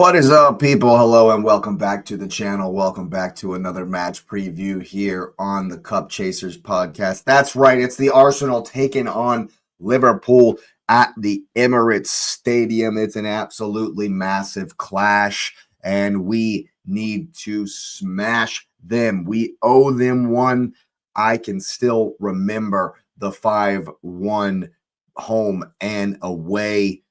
What is up, people? Hello and welcome back to the channel. Welcome back to another match preview here on the Cup Chasers podcast. That's right, it's the Arsenal taking on Liverpool at the Emirates Stadium. It's an absolutely massive clash, and we need to smash them. We owe them one. I can still remember the 5-1 home and away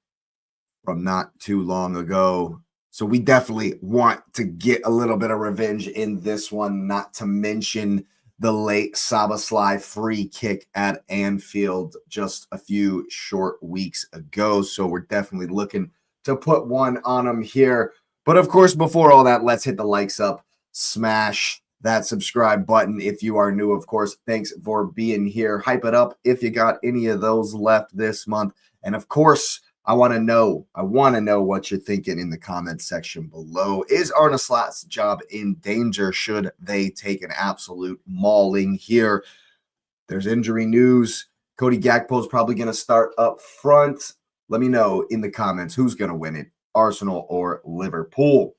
from not too long ago. So we definitely want to get a little bit of revenge in this one, not to mention the late Szoboszlai free kick at Anfield just a few short weeks ago. So we're definitely looking to put one on them here. But of course, before all that, let's hit the likes up, smash that subscribe button if you are new. Of course, thanks for being here. Hype it up if you got any of those left this month. And of course, I want to know what you're thinking in the comments section below. Is Arne Slot's job in danger? Should they take an absolute mauling here? There's injury news. Cody Gakpo is probably going to start up front. Let me know in the comments who's going to win it, Arsenal or Liverpool.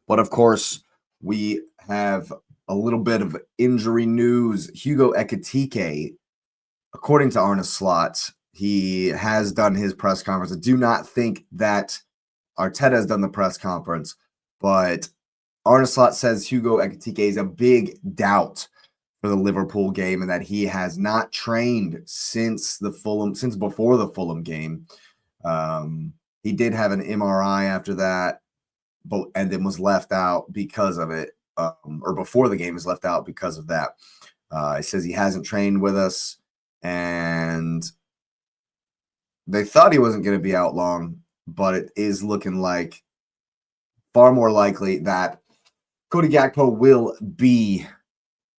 But of course, we have a little bit of injury news. Hugo Ekitike, according to Arne Slot, he has done his press conference. I do not think that Arteta has done the press conference, but Arne Slot says Hugo Ekitike is a big doubt for the Liverpool game and that he has not trained since before the Fulham game. He did have an MRI after that, and then was left out because of it, or before the game was left out because of that. He says he hasn't trained with us, and they thought he wasn't going to be out long, but it is looking like far more likely that Cody Gakpo will be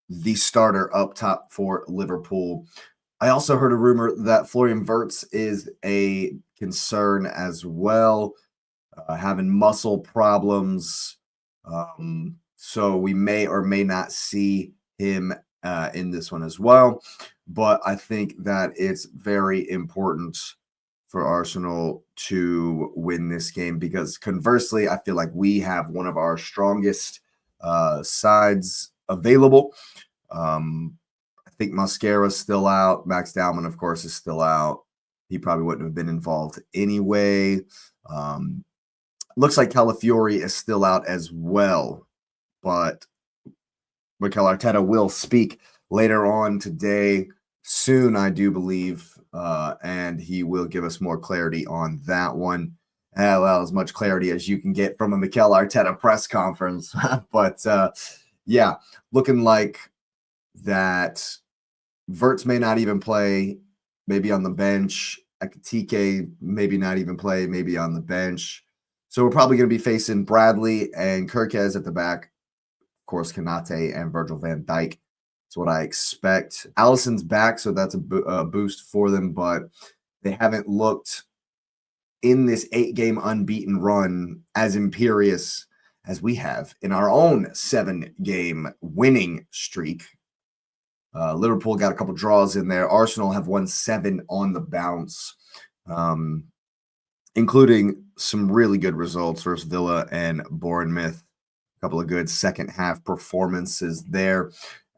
the starter up top for Liverpool. I also heard a rumor that Florian Wirtz is a concern as well, having muscle problems. So we may or may not see him in this one as well. But I think that it's very important for Arsenal to win this game because conversely, I feel like we have one of our strongest sides available. I think Mascara's still out. Max Dowman, of course, is still out. He probably wouldn't have been involved anyway. Looks like Calafiori is still out as well, but Mikel Arteta will speak later on today, soon, I do believe, and he will give us more clarity on that one. Well, as much clarity as you can get from a Mikel Arteta press conference. But yeah, looking like that Wirtz may not even play, maybe on the bench. Ekitike maybe not even play, maybe on the bench. So we're probably going to be facing Bradley and Kirkez at the back. Of course, Kanate and Virgil van Dijk. That's what I expect. Allison's back, so that's a boost for them, but they haven't looked in this 8-game unbeaten run as imperious as we have in our own 7-game winning streak. Liverpool got a couple draws in there. Arsenal have won 7 on the bounce, including some really good results versus Villa and Bournemouth. A couple of good second-half performances there.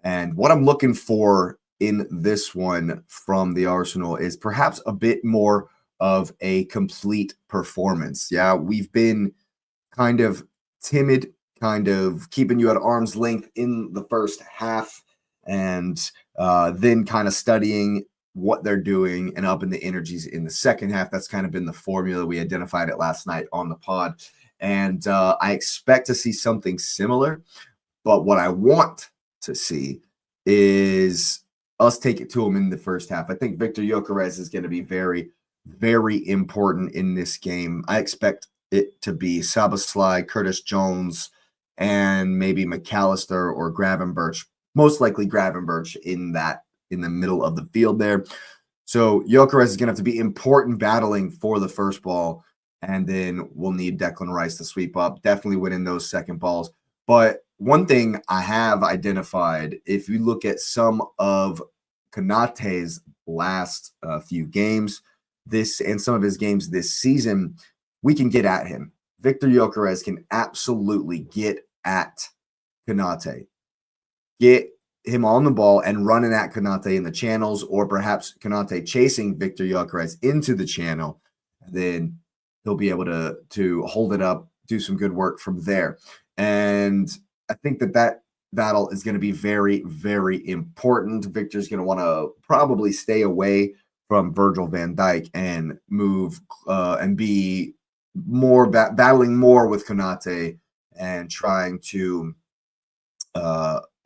And what I'm looking for in this one from the Arsenal is perhaps a bit more of a complete performance. Yeah, we've been kind of timid, kind of keeping you at arm's length in the first half, and then kind of studying what they're doing and upping the energies in the second half. That's kind of been the formula. We identified it last night on the pod. And I expect to see something similar. But what I want to see is us take it to them in the first half. I think Victor Gyökeres is going to be very, very important in this game. I expect it to be Szoboszlai, Curtis Jones, and maybe McAllister or Gravenberch. Most likely Gravenberch in the middle of the field there. So Gyökeres is going to have to be important battling for the first ball, and then we'll need Declan Rice to sweep up, definitely winning those second balls. But one thing I have identified, if you look at some of Konate's last few games, and some of his games this season, we can get at him. Victor Gyökeres can absolutely get at Konate, get him on the ball and running at Konate in the channels, or perhaps Konate chasing Victor Gyökeres into the channel, then he'll be able to hold it up, do some good work from there. And I think that battle is going to be very, very important. Victor's going to want to probably stay away from Virgil van Dijk and move and be more battling more with Konate and trying to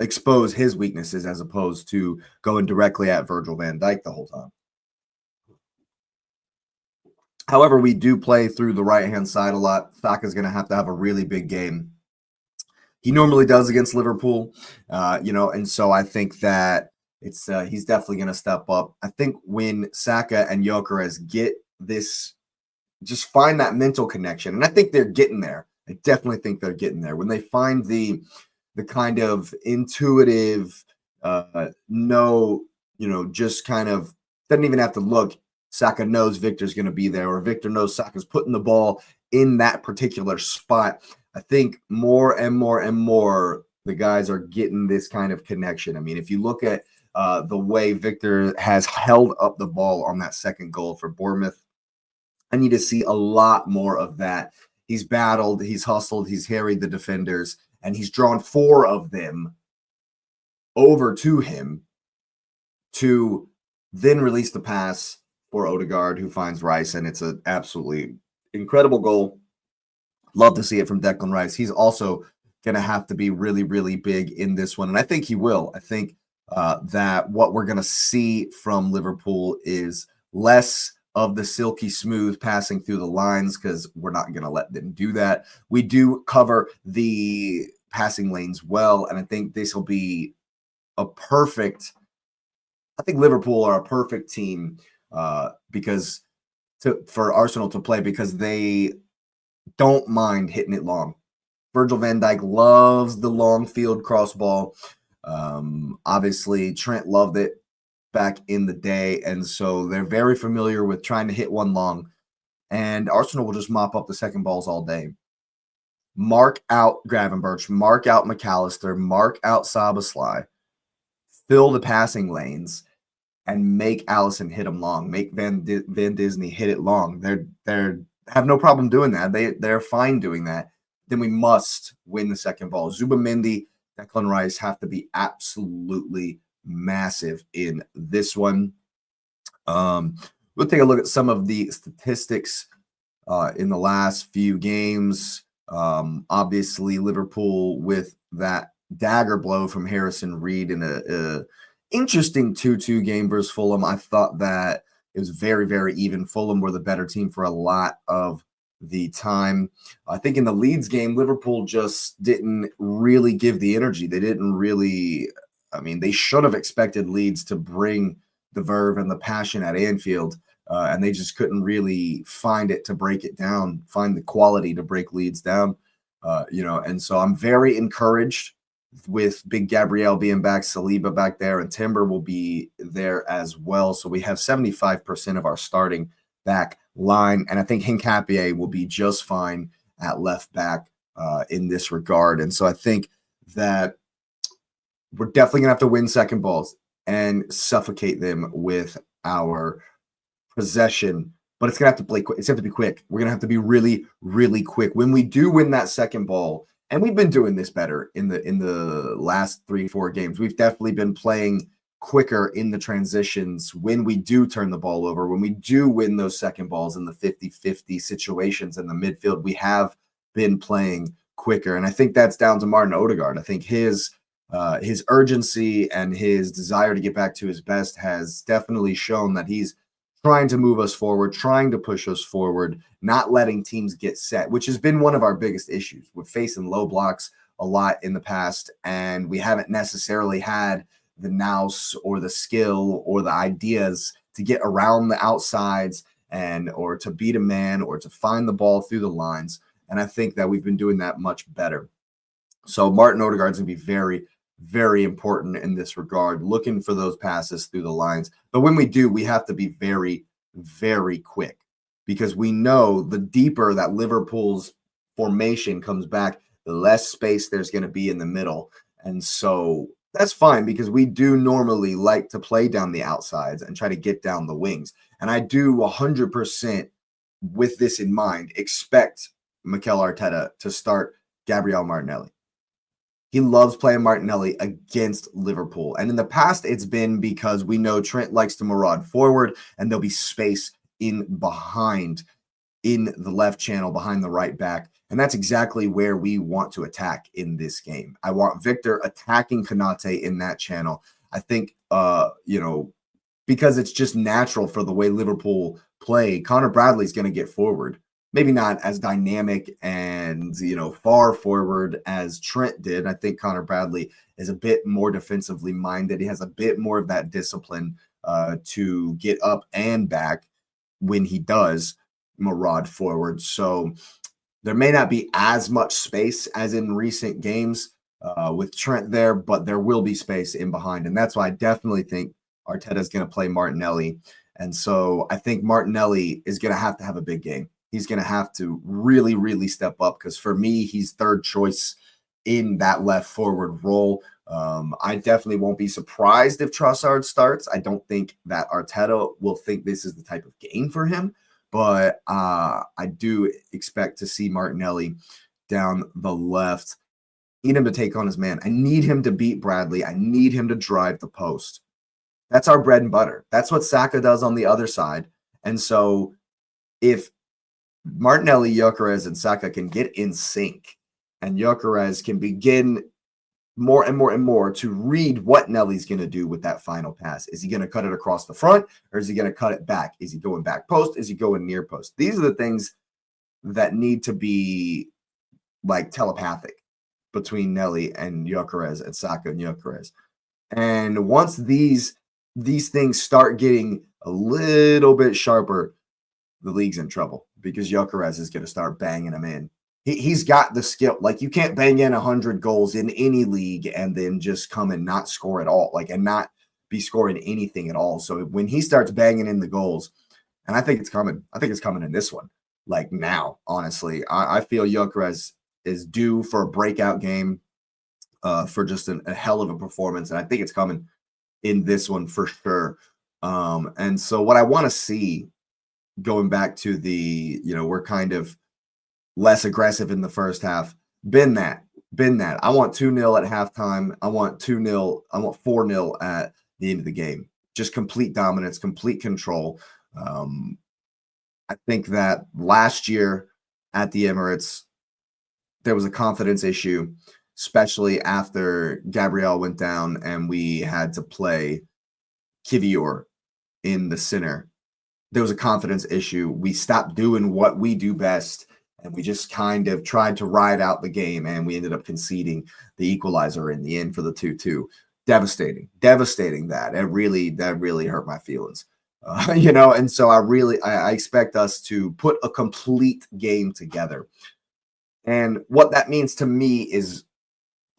expose his weaknesses as opposed to going directly at Virgil van Dijk the whole time. However, we do play through the right-hand side a lot. Saka's going to have a really big game. He normally does against Liverpool, and so I think that it's he's definitely going to step up. I think when Saka and Gyökeres get this, just find that mental connection, and I think they're getting there. I definitely think they're getting there. When they find the kind of intuitive, just kind of doesn't even have to look. Saka knows Victor's going to be there, or Victor knows Saka's putting the ball in that particular spot. I think more and more and more the guys are getting this kind of connection. I mean, if you look at the way Victor has held up the ball on that second goal for Bournemouth, I need to see a lot more of that. He's battled, he's hustled, he's harried the defenders, and he's drawn 4 of them over to him to then release the pass for Odegaard, who finds Rice, and it's an absolutely incredible goal. Love to see it from Declan Rice. He's also going to have to be really, really big in this one, and I think he will. I think that what we're going to see from Liverpool is less of the silky smooth passing through the lines, because we're not going to let them do that. We do cover the passing lanes well, and I think this will be a perfect – I think Liverpool are a perfect team for Arsenal to play, because they don't mind hitting it long. Virgil van Dijk loves the long field cross ball. Obviously, Trent loved it back in the day, and so they're very familiar with trying to hit one long, and Arsenal will just mop up the second balls all day. Mark out Gravenberch, mark out McAllister, mark out Szoboszlai, fill the passing lanes, and make Alisson hit them long. Make Van Disney hit it long. They're have no problem doing that. They're fine doing that. Then we must win the second ball. Zubimendi, Declan Rice have to be absolutely massive in this one. We'll take a look at some of the statistics in the last few games. Obviously, Liverpool with that dagger blow from Harrison Reed in a interesting 2-2 game versus Fulham. I thought that it was very, very even. Fulham were the better team for a lot of the time. I think in the Leeds game, Liverpool just didn't really give the energy. They didn't really – I mean, they should have expected Leeds to bring the verve and the passion at Anfield, and they just couldn't really find it to break it down, find the quality to break Leeds down. And so I'm very encouraged with Big Gabriel being back, Saliba back there, and Timber will be there as well. So we have 75% of our starting back line, and I think Hincapié will be just fine at left back in this regard. And so I think that we're definitely going to have to win second balls and suffocate them with our possession, but it's going to have to play quick. It's going to have to be quick. We're going to have to be really, really quick. When we do win that second ball, and we've been doing this better in the last 3-4 games, we've definitely been playing quicker in the transitions when we do turn the ball over, when we do win those second balls in the 50-50 situations in the midfield, we have been playing quicker. And I think that's down to Martin Odegaard. I think his urgency and his desire to get back to his best has definitely shown that he's trying to move us forward, trying to push us forward, not letting teams get set, which has been one of our biggest issues. We're facing low blocks a lot in the past, and we haven't necessarily had the nous or the skill or the ideas to get around the outsides or to beat a man or to find the ball through the lines. And I think that we've been doing that much better. So Martin Odegaard's going to be very, very important in this regard, looking for those passes through the lines. But when we do, we have to be very, very quick, because we know the deeper that Liverpool's formation comes back, the less space there's going to be in the middle. And so that's fine because we do normally like to play down the outsides and try to get down the wings. And I do 100% with this in mind expect Mikel Arteta to start Gabriel Martinelli. He loves playing Martinelli against Liverpool. And in the past, it's been because we know Trent likes to maraud forward and there'll be space in behind in the left channel behind the right back. And that's exactly where we want to attack in this game. I want Victor attacking Konate in that channel. I think, because it's just natural for the way Liverpool play, Connor Bradley's going to get forward. Maybe not as dynamic and, far forward as Trent did. I think Connor Bradley is a bit more defensively minded. He has a bit more of that discipline to get up and back when he does maraud forward. So there may not be as much space as in recent games with Trent there, but there will be space in behind. And that's why I definitely think Arteta is going to play Martinelli. And so I think Martinelli is going to have a big game. He's going to have to really, really step up because for me, he's third choice in that left forward role. I definitely won't be surprised if Trossard starts. I don't think that Arteta will think this is the type of game for him, but I do expect to see Martinelli down the left. I need him to take on his man. I need him to beat Bradley. I need him to drive the post. That's our bread and butter. That's what Saka does on the other side. And so if Martinelli, Gyökeres, and Saka can get in sync, and Gyökeres can begin more and more and more to read what Nelly's going to do with that final pass. Is he going to cut it across the front, or is he going to cut it back? Is he going back post? Is he going near post? These are the things that need to be like telepathic between Nelly and Gyökeres and Saka and Gyökeres. And once these things start getting a little bit sharper, the league's in trouble because Gyökeres is going to start banging them in. He's got the skill. Like, you can't bang in 100 goals in any league and then just come and not score at all, and not be scoring anything at all. So when he starts banging in the goals, and I think it's coming. I think it's coming in this one. Like now, honestly, I feel Gyökeres is due for a breakout game, for just a hell of a performance, and I think it's coming in this one for sure. And so what I want to see, going back to the, we're kind of less aggressive in the first half, been that. I want 2-0 at halftime. I want 2-0. I want 4-0 at the end of the game. Just complete dominance, complete control. I think that last year at the Emirates, there was a confidence issue, especially after Gabriel went down and we had to play Kivior in the center. There was a confidence issue. We stopped doing what we do best, and we just kind of tried to ride out the game, and we ended up conceding the equalizer in the end for the 2-2. Devastating that. That really hurt my feelings. And so I expect us to put a complete game together. And what that means to me is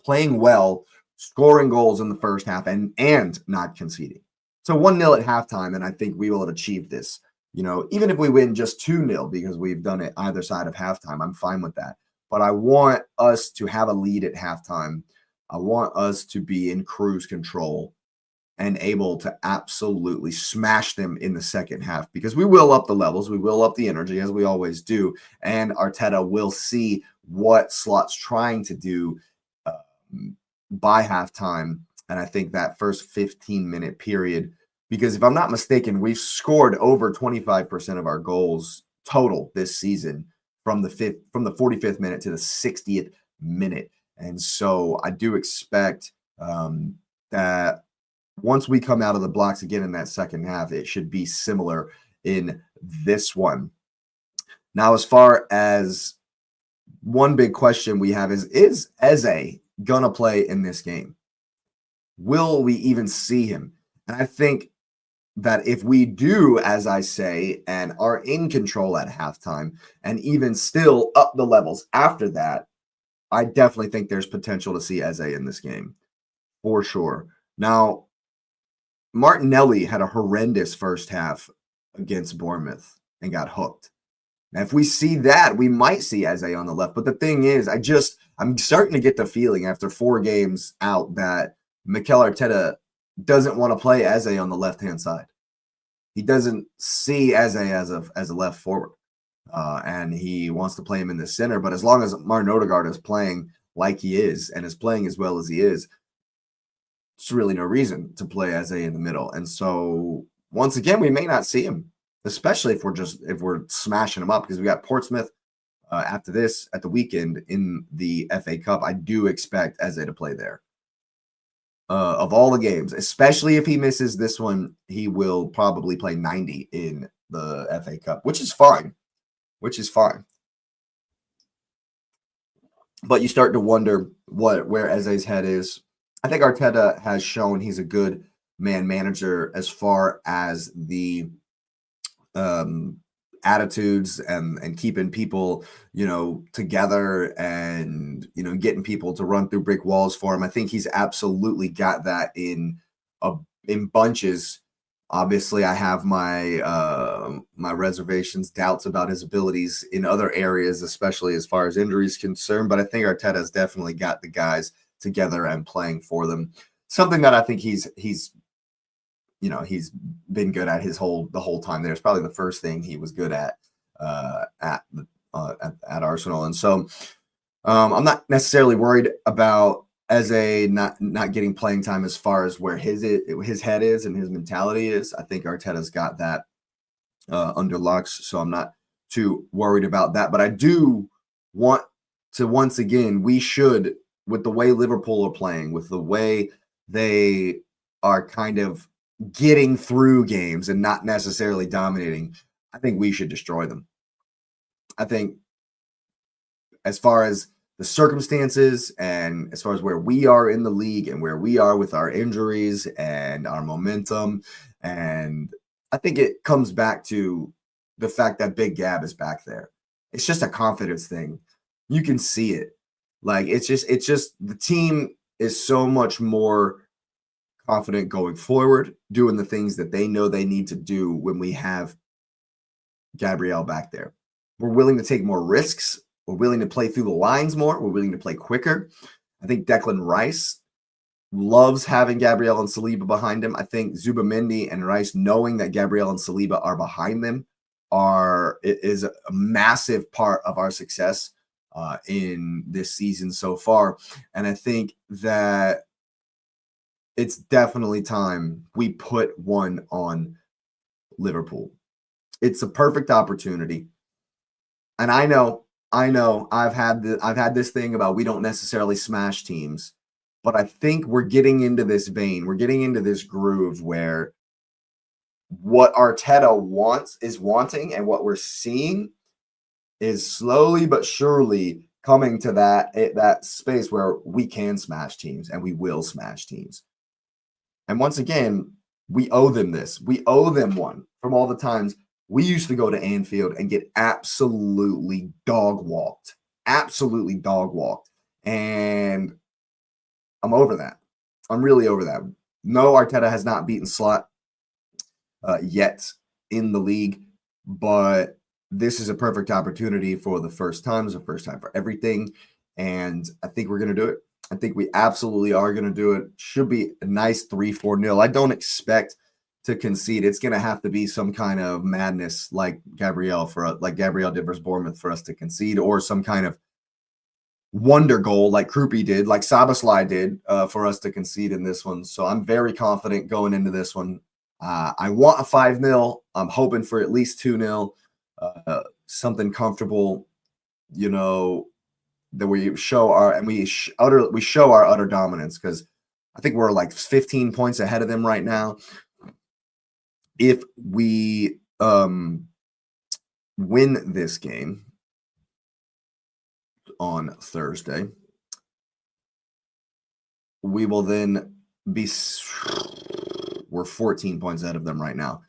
playing well, scoring goals in the first half, and not conceding. So 1-0 at halftime, and I think we will have achieved this. Even if we win just 2-0 because we've done it either side of halftime, I'm fine with that. But I want us to have a lead at halftime. I want us to be in cruise control and able to absolutely smash them in the second half, because we will up the levels, we will up the energy as we always do, and Arteta will see what Slot's trying to do by halftime. And I think that first 15-minute period, because if I'm not mistaken, we've scored over 25% of our goals total this season from the 45th minute to the 60th minute. And so I do expect that once we come out of the blocks again in that second half, it should be similar in this one. Now, as far as one big question we have is Eze gonna play in this game? Will we even see him? And I think that if we do, as I say, and are in control at halftime, and even still up the levels after that, I definitely think there's potential to see Eze in this game, for sure. Now, Martinelli had a horrendous first half against Bournemouth and got hooked. And if we see that, we might see Eze on the left. But the thing is, I'm starting to get the feeling after 4 games out that Mikel Arteta doesn't want to play Eze on the left-hand side. He doesn't see Eze as a left forward. And he wants to play him in the center. But as long as Martin Odegaard is playing like he is and is playing as well as he is, there's really no reason to play Eze in the middle. And so once again, we may not see him, especially if we're smashing him up, because we got Portsmouth after this at the weekend in the FA Cup. I do expect Eze to play there. Of all the games, especially if he misses this one, he will probably play 90 in the FA Cup, which is fine. But you start to wonder where Eze's head is. I think Arteta has shown he's a good man manager as far as the attitudes and keeping people, together and, getting people to run through brick walls for him. I think he's absolutely got that in bunches. Obviously, I have my my reservations, doubts about his abilities in other areas, especially as far as injuries concerned. But I think Arteta's definitely got the guys together and playing for them. Something that I think he's been good at the whole time there. It's probably the first thing he was good at Arsenal. And so I'm not necessarily worried about Eze not getting playing time as far as where his head is and his mentality is. I think Arteta's got that under locks, so I'm not too worried about that. But I do want to, once again, we should, with the way Liverpool are playing, with the way they are kind of getting through games and not necessarily dominating, I think we should destroy them. I think as far as the circumstances and as far as where we are in the league and where we are with our injuries and our momentum, and I think it comes back to the fact that Big Gab is back there. It's just a confidence thing. You can see it. Like it's just the team is so much more confident going forward, doing the things that they know they need to do when we have Gabriel back there. We're willing to take more risks. We're willing to play through the lines more. We're willing to play quicker. I think Declan Rice loves having Gabriel and Saliba behind him. I think Zubamendi and Rice, knowing that Gabriel and Saliba are behind them, is a massive part of our success in this season so far. And I think that it's definitely time we put one on Liverpool. It's a perfect opportunity. And I know I've had this thing about we don't necessarily smash teams, but I think we're getting into this vein. We're getting into this groove where what Arteta is wanting and what we're seeing is slowly but surely coming to that space where we can smash teams and we will smash teams. And once again, we owe them this. We owe them one from all the times we used to go to Anfield and get absolutely dog walked. Absolutely dog walked. And I'm over that. I'm really over that. No, Arteta has not beaten Slot yet in the league, but this is a perfect opportunity for the first time. It's the first time for everything. And I think we're going to do it. I think we absolutely are going to do it. Should be a nice 3-4-0. I don't expect to concede. It's going to have to be some kind of madness like Gabriel did versus Bournemouth for us to concede, or some kind of wonder goal like Krupi did, like Szoboszlai did for us to concede in this one. So I'm very confident going into this one. I want a 5-0. I'm hoping for at least 2-0, something comfortable, that we show our utter dominance, because I think we're like 15 points ahead of them right now. If we win this game on Thursday, we will then we're 14 points ahead of them right now.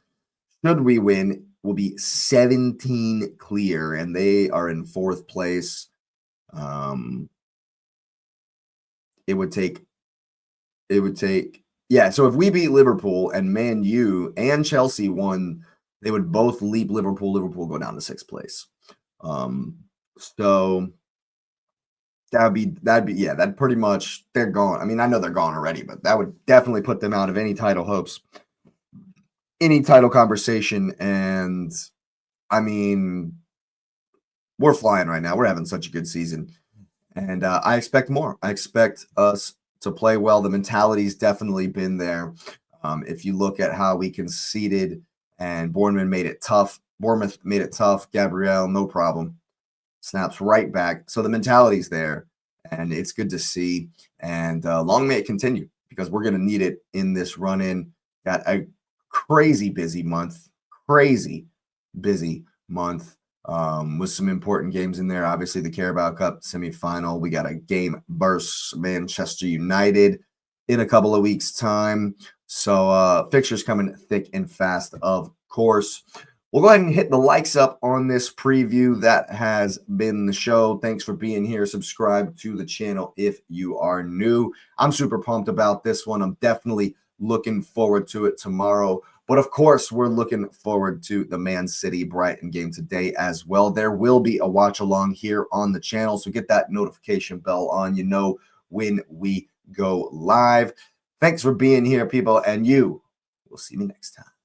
Should we win, we'll be 17 clear, and they are in 4th place. It would take, so if we beat Liverpool and Man U and Chelsea won, they would both leap Liverpool. Liverpool go down to 6th place. So that'd be yeah, that pretty much they're gone. I mean, I know they're gone already, but that would definitely put them out of any title hopes, any title conversation. And I mean, we're flying right now. We're having such a good season. And I expect more. I expect us to play well. The mentality's definitely been there. If you look at how we conceded and Bournemouth made it tough. Gabrielle, no problem. Snaps right back. So the mentality's there, and it's good to see. And long may it continue because we're going to need it in this run in. Got a crazy busy month with some important games in there. Obviously, the Carabao Cup semifinal. We got a game versus Manchester United in a couple of weeks' time. So fixtures coming thick and fast, of course. We'll go ahead and hit the likes up on this preview. That has been the show. Thanks for being here. Subscribe to the channel if you are new. I'm super pumped about this one. I'm definitely looking forward to it tomorrow. But of course, we're looking forward to the Man City Brighton game today as well. There will be a watch along here on the channel, so get that notification bell on. You know when we go live. Thanks for being here, people, and you will see me next time.